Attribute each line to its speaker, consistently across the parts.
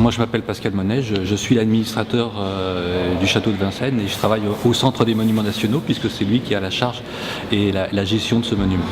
Speaker 1: Moi, je m'appelle Pascal Monet, je suis l'administrateur du château de Vincennes et je travaille au Centre des Monuments Nationaux puisque c'est lui qui a la charge et la gestion de ce monument.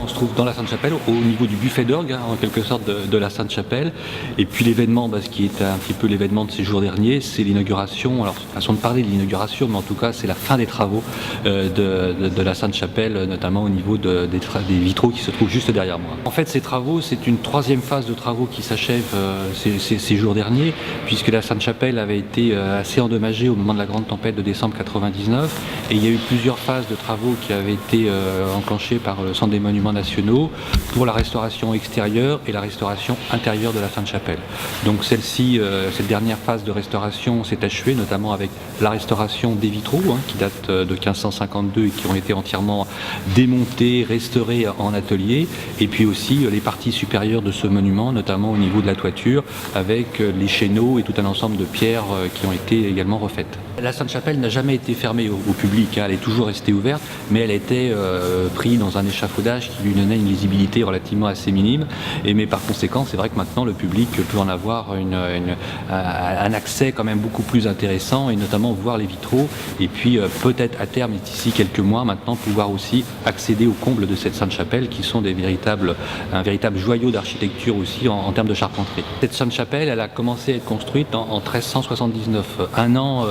Speaker 1: On se trouve dans la Sainte-Chapelle, au niveau du buffet d'orgue, en quelque sorte de la Sainte-Chapelle. Et puis l'événement, ce qui est un petit peu l'événement de ces jours derniers, c'est l'inauguration. Alors, façon de parler de l'inauguration, mais en tout cas, c'est la fin des travaux de la Sainte-Chapelle, notamment au niveau des vitraux qui se trouvent juste derrière moi. En fait, ces travaux, c'est une troisième phase de travaux qui s'achève ces jours derniers, puisque la Sainte-Chapelle avait été assez endommagée au moment de la grande tempête de décembre 99. Et il y a eu plusieurs phases de travaux qui avaient été enclenchées par le Centre des Monuments Nationaux pour la restauration extérieure et la restauration intérieure de la Sainte-Chapelle. Donc celle-ci, cette dernière phase de restauration s'est achevée, notamment avec la restauration des vitraux, qui datent de 1552 et qui ont été entièrement démontés, restaurés en atelier, et puis aussi les parties supérieures de ce monument, notamment au niveau de la toiture, avec les chéneaux et tout un ensemble de pierres qui ont été également refaites. La Sainte-Chapelle n'a jamais été fermée au public, elle est toujours restée ouverte, mais elle était prise dans un échafaudage qui lui donnait une lisibilité relativement assez minime, mais par conséquent, c'est vrai que maintenant le public peut en avoir un accès quand même beaucoup plus intéressant, et notamment voir les vitraux, et puis peut-être à terme, d'ici quelques mois maintenant, pouvoir aussi accéder aux combles de cette Sainte-Chapelle, qui sont un véritable joyau d'architecture aussi en termes de charpenterie. Cette Sainte-Chapelle, elle a commencé à être construite en 1379, un an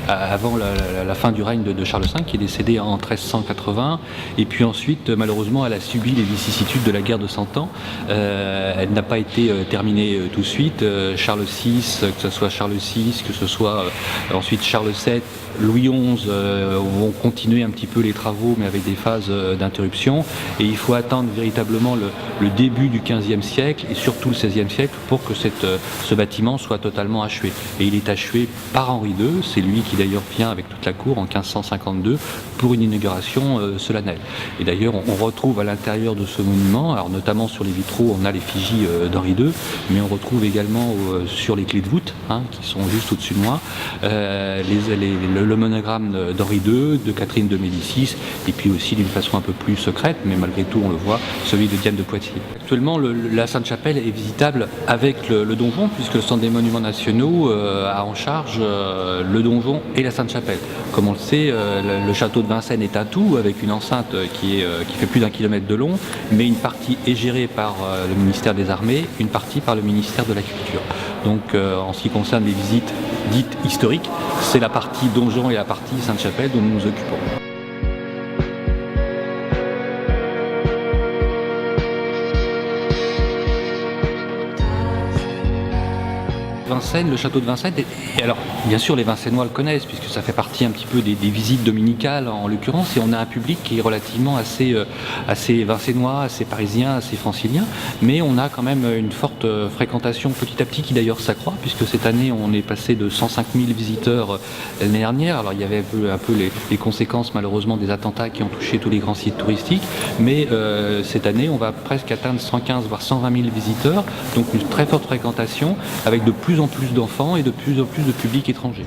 Speaker 1: avant la fin du règne de Charles V, qui est décédé en 1380, et puis ensuite, malheureusement, elle a subi les vicissitudes de la guerre de 100 ans. Elle n'a pas été terminée tout de suite. Charles VI, que ce soit Charles VI, que ce soit ensuite Charles VII, Louis XI vont continuer un petit peu les travaux, mais avec des phases d'interruption. Et il faut attendre véritablement le début du XVe siècle et surtout le XVIe siècle pour que ce bâtiment soit totalement achevé. Et il est achevé par Henri II, c'est lui qui d'ailleurs vient avec toute la cour en 1552 pour une inauguration solennelle. Et d'ailleurs, on retrouve à l'intérieur de ce monument, alors notamment sur les vitraux, on a l'effigie d'Henri II, mais on retrouve également sur les clés de voûte, qui sont juste au-dessus de moi, le monogramme d'Henri II, de Catherine de Médicis, et puis aussi d'une façon un peu plus secrète, mais malgré tout on le voit, celui de Diane de Poitiers. Actuellement, la Sainte-Chapelle est visitable avec le donjon, puisque le Centre des Monuments Nationaux a en charge le donjon et la Sainte-Chapelle. Comme on le sait, le château de Vincennes est un tout, avec une enceinte qui fait plus d'1 kilomètre de long, mais une partie est gérée par le ministère des Armées, une partie par le ministère de la Culture. Donc en ce qui concerne les visites dites historiques, c'est la partie donjon et la partie Sainte-Chapelle dont nous nous occupons. Vincennes, le château de Vincennes, et alors bien sûr les Vincennois le connaissent puisque ça fait partie un petit peu des visites dominicales en l'occurrence, et on a un public qui est relativement assez vincennois, assez parisien, assez francilien, mais on a quand même une forte fréquentation petit à petit qui d'ailleurs s'accroît, puisque cette année on est passé de 105 000 visiteurs l'année dernière. Alors il y avait un peu les conséquences malheureusement des attentats qui ont touché tous les grands sites touristiques, mais cette année on va presque atteindre 115 voire 120 000 visiteurs, donc une très forte fréquentation avec de plus en plus d'enfants et de plus en plus de public étranger.